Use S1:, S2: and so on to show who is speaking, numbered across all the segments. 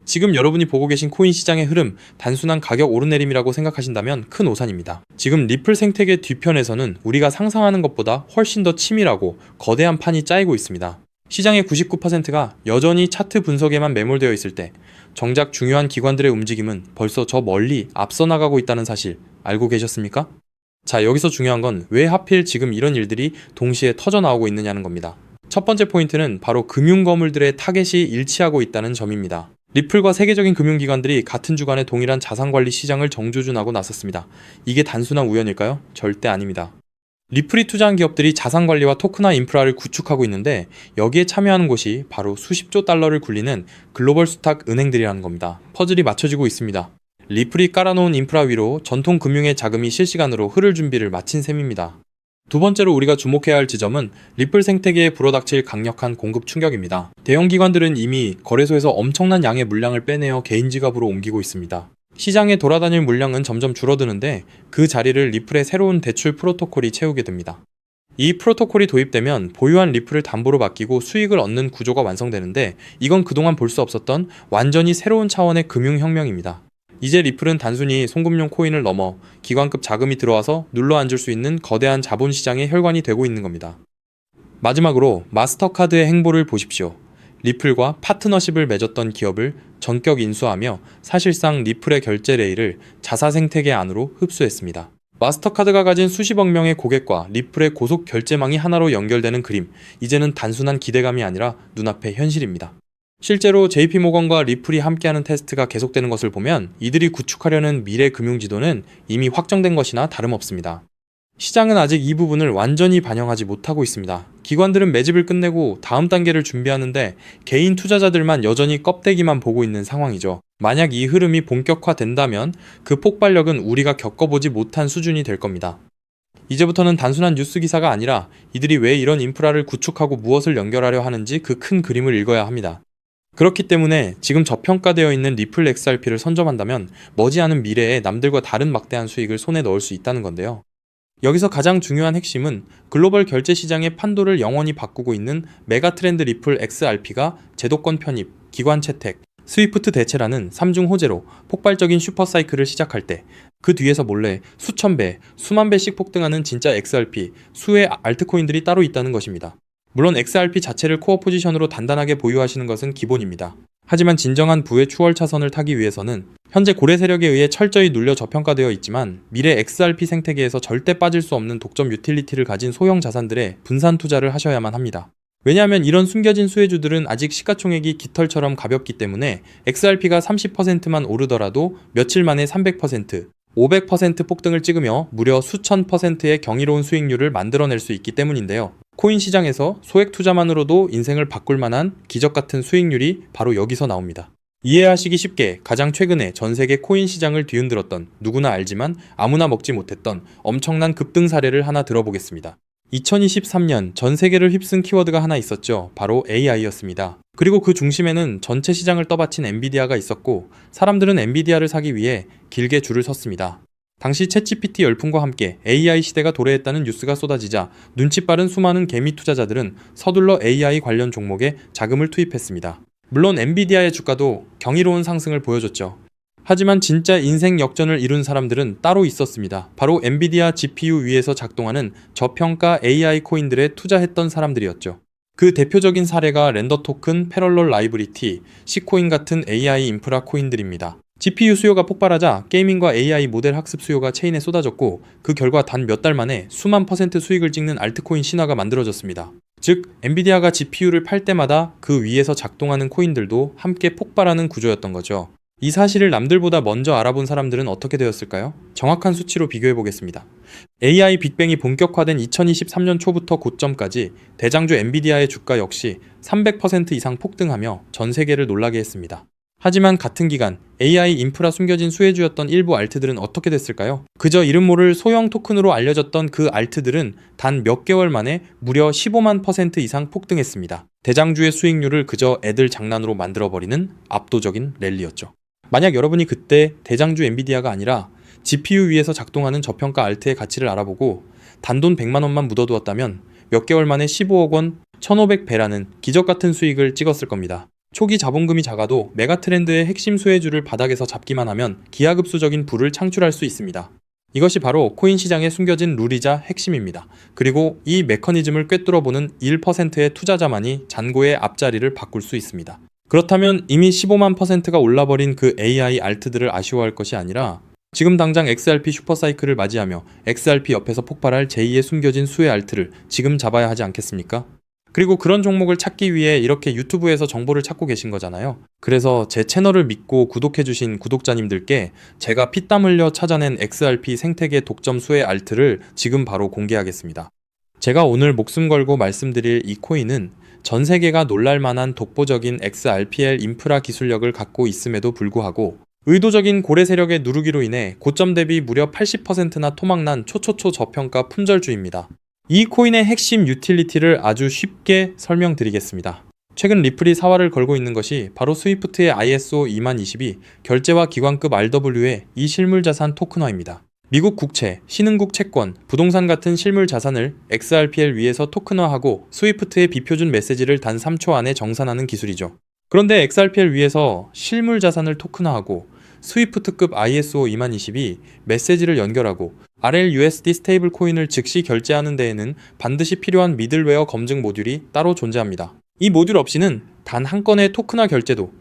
S1: 지금 여러분이 보고 계신 코인 시장의 흐름, 단순한 가격 오르내림이라고 생각하신다면 큰 오산입니다. 지금 리플 생태계 뒤편에서는 우리가 상상하는 것보다 훨씬 더 치밀하고 거대한 판이 짜이고 있습니다. 시장의 99%가 여전히 차트 분석에만 매몰되어 있을 때 정작 중요한 기관들의 움직임은 벌써 저 멀리 앞서 나가고 있다는 사실 알고 계셨습니까? 자, 여기서 중요한 건 왜 하필 지금 이런 일들이 동시에 터져 나오고 있느냐는 겁니다. 첫 번째 포인트는 바로 금융거물들의 타겟이 일치하고 있다는 점입니다. 리플과 세계적인 금융기관들이 같은 주간에 동일한 자산관리 시장을 정주준하고 나섰습니다. 이게 단순한 우연일까요? 절대 아닙니다. 리플이 투자한 기업들이 자산관리와 토큰화 인프라를 구축하고 있는데 여기에 참여하는 곳이 바로 수십조 달러를 굴리는 글로벌 수탁 은행들이라는 겁니다. 퍼즐이 맞춰지고 있습니다. 리플이 깔아놓은 인프라 위로 전통 금융의 자금이 실시간으로 흐를 준비를 마친 셈입니다. 두 번째로 우리가 주목해야 할 지점은 리플 생태계에 불어닥칠 강력한 공급 충격입니다. 대형 기관들은 이미 거래소에서 엄청난 양의 물량을 빼내어 개인 지갑으로 옮기고 있습니다. 시장에 돌아다닐 물량은 점점 줄어드는데 그 자리를 리플의 새로운 대출 프로토콜이 채우게 됩니다. 이 프로토콜이 도입되면 보유한 리플을 담보로 맡기고 수익을 얻는 구조가 완성되는데 이건 그동안 볼 수 없었던 완전히 새로운 차원의 금융혁명입니다. 이제 리플은 단순히 송금용 코인을 넘어 기관급 자금이 들어와서 눌러앉을 수 있는 거대한 자본시장의 혈관이 되고 있는 겁니다. 마지막으로 마스터카드의 행보를 보십시오. 리플과 파트너십을 맺었던 기업을 전격 인수하며 사실상 리플의 결제 레일을 자사 생태계 안으로 흡수했습니다. 마스터카드가 가진 수십억 명의 고객과 리플의 고속 결제망이 하나로 연결되는 그림, 이제는 단순한 기대감이 아니라 눈앞의 현실입니다. 실제로 JP모건과 리플이 함께하는 테스트가 계속되는 것을 보면 이들이 구축하려는 미래 금융지도는 이미 확정된 것이나 다름없습니다. 시장은 아직 이 부분을 완전히 반영하지 못하고 있습니다. 기관들은 매집을 끝내고 다음 단계를 준비하는데 개인 투자자들만 여전히 껍데기만 보고 있는 상황이죠. 만약 이 흐름이 본격화된다면 그 폭발력은 우리가 겪어보지 못한 수준이 될 겁니다. 이제부터는 단순한 뉴스 기사가 아니라 이들이 왜 이런 인프라를 구축하고 무엇을 연결하려 하는지 그 큰 그림을 읽어야 합니다. 그렇기 때문에 지금 저평가되어 있는 리플 XRP를 선점한다면 머지않은 미래에 남들과 다른 막대한 수익을 손에 넣을 수 있다는 건데요. 여기서 가장 중요한 핵심은 글로벌 결제 시장의 판도를 영원히 바꾸고 있는 메가트렌드 리플 XRP가 제도권 편입, 기관 채택, 스위프트 대체라는 3중 호재로 폭발적인 슈퍼사이클을 시작할 때 그 뒤에서 몰래 수천 배, 수만 배씩 폭등하는 진짜 XRP, 수의 알트코인들이 따로 있다는 것입니다. 물론 XRP 자체를 코어 포지션으로 단단하게 보유하시는 것은 기본입니다. 하지만 진정한 부의 추월 차선을 타기 위해서는 현재 고래 세력에 의해 철저히 눌려 저평가되어 있지만 미래 XRP 생태계에서 절대 빠질 수 없는 독점 유틸리티를 가진 소형 자산들에 분산 투자를 하셔야만 합니다. 왜냐하면 이런 숨겨진 수혜주들은 아직 시가총액이 깃털처럼 가볍기 때문에 XRP가 30%만 오르더라도 며칠 만에 300%, 500% 폭등을 찍으며 무려 수천 %의 경이로운 수익률을 만들어낼 수 있기 때문인데요. 코인 시장에서 소액 투자만으로도 인생을 바꿀 만한 기적 같은 수익률이 바로 여기서 나옵니다. 이해하시기 쉽게 가장 최근에 전 세계 코인 시장을 뒤흔들었던 누구나 알지만 아무나 먹지 못했던 엄청난 급등 사례를 하나 들어보겠습니다. 2023년 전 세계를 휩쓴 키워드가 하나 있었죠. 바로 AI였습니다. 그리고 그 중심에는 전체 시장을 떠받친 엔비디아가 있었고 사람들은 엔비디아를 사기 위해 길게 줄을 섰습니다. 당시 챗GPT 열풍과 함께 AI 시대가 도래했다는 뉴스가 쏟아지자 눈치 빠른 수많은 개미 투자자들은 서둘러 AI 관련 종목에 자금을 투입했습니다. 물론 엔비디아의 주가도 경이로운 상승을 보여줬죠. 하지만 진짜 인생 역전을 이룬 사람들은 따로 있었습니다. 바로 엔비디아 GPU 위에서 작동하는 저평가 AI 코인들에 투자했던 사람들이었죠. 그 대표적인 사례가 렌더 토큰, 패럴럴 라이브리티, C코인 같은 AI 인프라 코인들입니다. GPU 수요가 폭발하자 게이밍과 AI 모델 학습 수요가 체인에 쏟아졌고 그 결과 단 몇 달 만에 수만 % 수익을 찍는 알트코인 신화가 만들어졌습니다. 즉, 엔비디아가 GPU를 팔 때마다 그 위에서 작동하는 코인들도 함께 폭발하는 구조였던 거죠. 이 사실을 남들보다 먼저 알아본 사람들은 어떻게 되었을까요? 정확한 수치로 비교해 보겠습니다. AI 빅뱅이 본격화된 2023년 초부터 고점까지 대장주 엔비디아의 주가 역시 300% 이상 폭등하며 전 세계를 놀라게 했습니다. 하지만 같은 기간 AI 인프라 숨겨진 수혜주였던 일부 알트들은 어떻게 됐을까요? 그저 이름 모를 소형 토큰으로 알려졌던 그 알트들은 단 몇 개월 만에 무려 15만 % 이상 폭등했습니다. 대장주의 수익률을 그저 애들 장난으로 만들어버리는 압도적인 랠리였죠. 만약 여러분이 그때 대장주 엔비디아가 아니라 GPU 위에서 작동하는 저평가 알트의 가치를 알아보고 단돈 100만 원만 묻어두었다면 몇 개월 만에 15억 원, 1500배라는 기적같은 수익을 찍었을 겁니다. 초기 자본금이 작아도 메가트렌드의 핵심 수혜주를 바닥에서 잡기만 하면 기하급수적인 부를 창출할 수 있습니다. 이것이 바로 코인 시장에 숨겨진 룰이자 핵심입니다. 그리고 이 메커니즘을 꿰뚫어보는 1%의 투자자만이 잔고의 앞자리를 바꿀 수 있습니다. 그렇다면 이미 15만 %가 올라버린 그 AI 알트들을 아쉬워할 것이 아니라 지금 당장 XRP 슈퍼사이클을 맞이하며 XRP 옆에서 폭발할 제2의 숨겨진 수혜 알트를 지금 잡아야 하지 않겠습니까? 그리고 그런 종목을 찾기 위해 이렇게 유튜브에서 정보를 찾고 계신 거잖아요. 그래서 제 채널을 믿고 구독해주신 구독자님들께 제가 피땀 흘려 찾아낸 XRP 생태계 독점 수혜 알트를 지금 바로 공개하겠습니다. 제가 오늘 목숨 걸고 말씀드릴 이 코인은 전 세계가 놀랄만한 독보적인 XRPL 인프라 기술력을 갖고 있음에도 불구하고 의도적인 고래 세력의 누르기로 인해 고점 대비 무려 80%나 토막난 초초초 저평가 품절주입니다. 이 코인의 핵심 유틸리티를 아주 쉽게 설명드리겠습니다. 최근 리플이 사활을 걸고 있는 것이 바로 스위프트의 ISO 20022 결제와 기관급 RW의 이 실물자산 토큰화입니다. 미국 국채, 신흥국 채권, 부동산 같은 실물 자산을 XRPL 위에서 토큰화하고 스위프트의 비표준 메시지를 단 3초 안에 정산하는 기술이죠. 그런데 XRPL 위에서 실물 자산을 토큰화하고 스위프트급 ISO 20022 메시지를 연결하고 RLUSD 스테이블 코인을 즉시 결제하는 데에는 반드시 필요한 미들웨어 검증 모듈이 따로 존재합니다. 이 모듈 없이는 단 한 건의 토큰화 결제도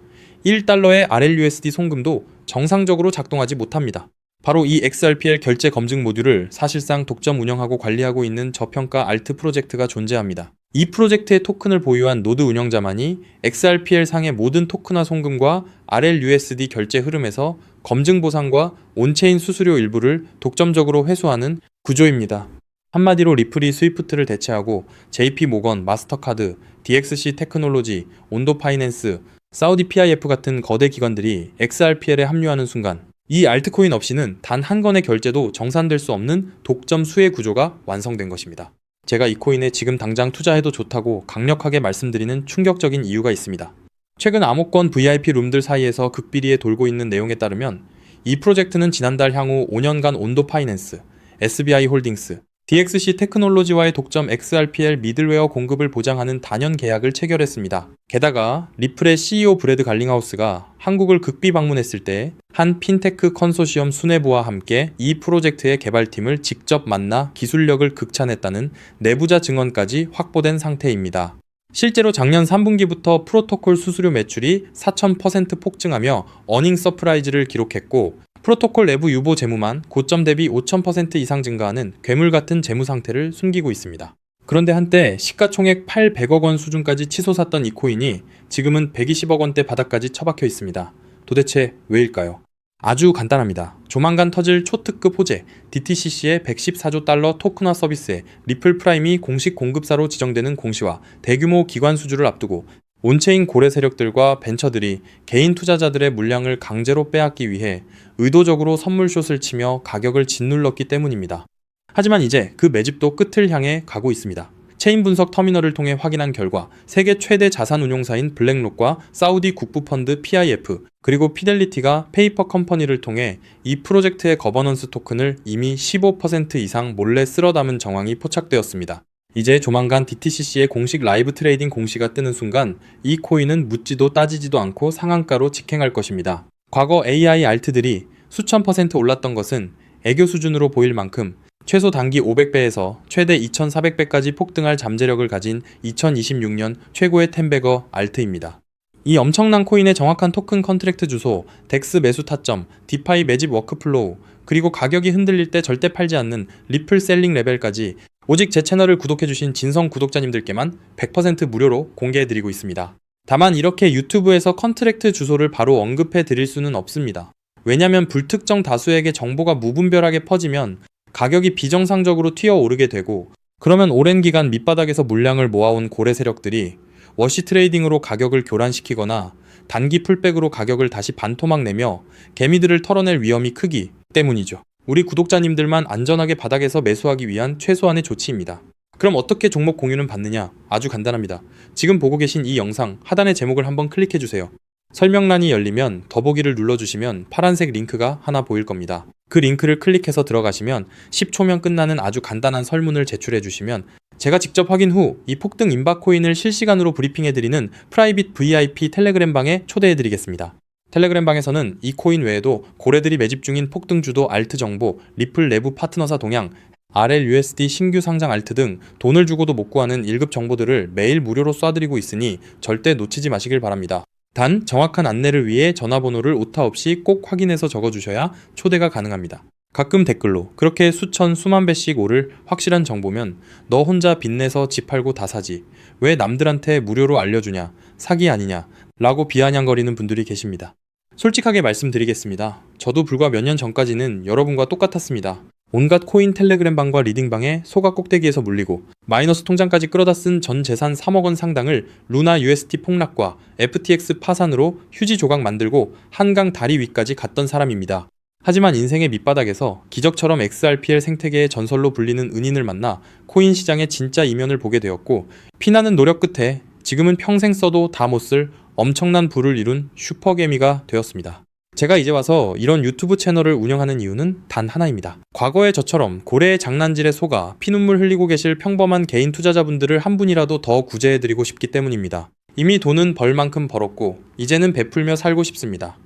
S1: 1달러의 RLUSD 송금도 정상적으로 작동하지 못합니다. 바로 이 XRPL 결제 검증 모듈을 사실상 독점 운영하고 관리하고 있는 저평가 알트 프로젝트가 존재합니다. 이 프로젝트의 토큰을 보유한 노드 운영자만이 XRPL 상의 모든 토큰화 송금과 RLUSD 결제 흐름에서 검증 보상과 온체인 수수료 일부를 독점적으로 회수하는 구조입니다. 한마디로 리플이 스위프트를 대체하고 JP모건, 마스터카드, DXC 테크놀로지, 온도 파이낸스, 사우디 PIF 같은 거대 기관들이 XRPL에 합류하는 순간 이 알트코인 없이는 단 한 건의 결제도 정산될 수 없는 독점 수혜 구조가 완성된 것입니다. 제가 이 코인에 지금 당장 투자해도 좋다고 강력하게 말씀드리는 충격적인 이유가 있습니다. 최근 암호권 VIP 룸들 사이에서 극비리에 돌고 있는 내용에 따르면 이 프로젝트는 지난달 향후 5년간 온도 파이낸스, SBI 홀딩스, DXC 테크놀로지와의 독점 XRPL 미들웨어 공급을 보장하는 단연 계약을 체결했습니다. 게다가 리플의 CEO 브래드 갈링하우스가 한국을 극비 방문했을 때 한 핀테크 컨소시엄 수뇌부와 함께 이 프로젝트의 개발팀을 직접 만나 기술력을 극찬했다는 내부자 증언까지 확보된 상태입니다. 실제로 작년 3분기부터 프로토콜 수수료 매출이 4000% 폭증하며 어닝 서프라이즈를 기록했고 프로토콜 내부 유보 재무만 고점 대비 5000% 이상 증가하는 괴물 같은 재무 상태를 숨기고 있습니다. 그런데 한때 시가총액 800억 원 수준까지 치솟았던 이 코인이 지금은 120억 원대 바닥까지 처박혀 있습니다. 도대체 왜일까요? 아주 간단합니다. 조만간 터질 초특급 호재 DTCC의 114조 달러 토큰화 서비스에 리플 프라임이 공식 공급사로 지정되는 공시와 대규모 기관 수주를 앞두고 온체인 고래 세력들과 벤처들이 개인 투자자들의 물량을 강제로 빼앗기 위해 의도적으로 선물숏을 치며 가격을 짓눌렀기 때문입니다. 하지만 이제 그 매집도 끝을 향해 가고 있습니다. 체인 분석 터미널을 통해 확인한 결과 세계 최대 자산 운용사인 블랙록과 사우디 국부펀드 PIF 그리고 피델리티가 페이퍼 컴퍼니를 통해 이 프로젝트의 거버넌스 토큰을 이미 15% 이상 몰래 쓸어 담은 정황이 포착되었습니다. 이제 조만간 DTCC의 공식 라이브 트레이딩 공시가 뜨는 순간 이 코인은 묻지도 따지지도 않고 상한가로 직행할 것입니다. 과거 AI 알트들이 수천 % 올랐던 것은 애교 수준으로 보일 만큼 최소 단기 500배에서 최대 2400배까지 폭등할 잠재력을 가진 2026년 최고의 텐베거 알트입니다. 이 엄청난 코인의 정확한 토큰 컨트랙트 주소, 덱스 매수 타점, 디파이 매집 워크플로우, 그리고 가격이 흔들릴 때 절대 팔지 않는 리플 셀링 레벨까지 오직 제 채널을 구독해주신 진성 구독자님들께만 100% 무료로 공개해드리고 있습니다. 다만 이렇게 유튜브에서 컨트랙트 주소를 바로 언급해드릴 수는 없습니다. 왜냐면 불특정 다수에게 정보가 무분별하게 퍼지면 가격이 비정상적으로 튀어오르게 되고 그러면 오랜 기간 밑바닥에서 물량을 모아온 고래 세력들이 워시 트레이딩으로 가격을 교란시키거나 단기 풀백으로 가격을 다시 반토막 내며 개미들을 털어낼 위험이 크기 때문이죠. 우리 구독자님들만 안전하게 바닥에서 매수하기 위한 최소한의 조치입니다. 그럼 어떻게 종목 공유는 받느냐? 아주 간단합니다. 지금 보고 계신 이 영상 하단의 제목을 한번 클릭해주세요. 설명란이 열리면 더보기를 눌러주시면 파란색 링크가 하나 보일 겁니다. 그 링크를 클릭해서 들어가시면 10초면 끝나는 아주 간단한 설문을 제출해주시면 제가 직접 확인 후 이 폭등 임박 코인을 실시간으로 브리핑해드리는 프라이빗 VIP 텔레그램 방에 초대해드리겠습니다. 텔레그램 방에서는 이 코인 외에도 고래들이 매집 중인 폭등 주도 알트 정보, 리플 내부 파트너사 동향, RLUSD 신규 상장 알트 등 돈을 주고도 못 구하는 1급 정보들을 매일 무료로 쏴드리고 있으니 절대 놓치지 마시길 바랍니다. 단 정확한 안내를 위해 전화번호를 오타 없이 꼭 확인해서 적어주셔야 초대가 가능합니다. 가끔 댓글로 그렇게 수천 수만 배씩 오를 확실한 정보면 너 혼자 빚내서 집 팔고 다 사지 왜 남들한테 무료로 알려주냐 사기 아니냐 라고 비아냥거리는 분들이 계십니다. 솔직하게 말씀드리겠습니다. 저도 불과 몇 년 전까지는 여러분과 똑같았습니다. 온갖 코인 텔레그램 방과 리딩방에 소가 꼭대기에서 물리고 마이너스 통장까지 끌어다 쓴 전 재산 3억 원 상당을 루나 UST 폭락과 FTX 파산으로 휴지 조각 만들고 한강 다리 위까지 갔던 사람입니다. 하지만 인생의 밑바닥에서 기적처럼 XRPL 생태계의 전설로 불리는 은인을 만나 코인 시장의 진짜 이면을 보게 되었고 피나는 노력 끝에 지금은 평생 써도 다 못 쓸 엄청난 부를 이룬 슈퍼개미가 되었습니다. 제가 이제 와서 이런 유튜브 채널을 운영하는 이유는 단 하나입니다. 과거에 저처럼 고래의 장난질에 속아 피눈물 흘리고 계실 평범한 개인 투자자분들을 한 분이라도 더 구제해드리고 싶기 때문입니다. 이미 돈은 벌 만큼 벌었고 이제는 베풀며 살고 싶습니다.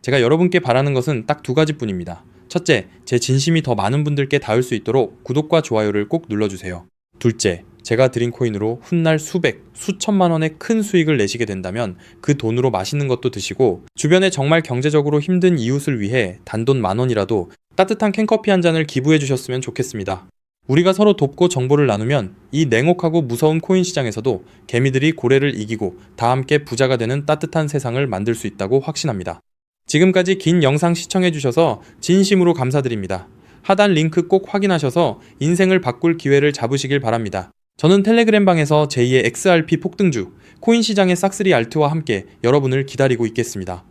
S1: 제가 여러분께 바라는 것은 딱 두 가지뿐입니다. 첫째, 제 진심이 더 많은 분들께 닿을 수 있도록 구독과 좋아요를 꼭 눌러주세요. 둘째, 제가 드린 코인으로 훗날 수백, 수천만 원의 큰 수익을 내시게 된다면 그 돈으로 맛있는 것도 드시고 주변에 정말 경제적으로 힘든 이웃을 위해 단돈 10,000원이라도 따뜻한 캔커피 한 잔을 기부해 주셨으면 좋겠습니다. 우리가 서로 돕고 정보를 나누면 이 냉혹하고 무서운 코인 시장에서도 개미들이 고래를 이기고 다 함께 부자가 되는 따뜻한 세상을 만들 수 있다고 확신합니다. 지금까지 긴 영상 시청해주셔서 진심으로 감사드립니다. 하단 링크 꼭 확인하셔서 인생을 바꿀 기회를 잡으시길 바랍니다. 저는 텔레그램 방에서 제2의 XRP 폭등주, 코인 시장의 싹쓸이 알트와 함께 여러분을 기다리고 있겠습니다.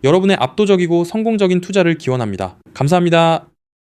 S1: 여러분의 압도적이고 성공적인 투자를 기원합니다. 감사합니다.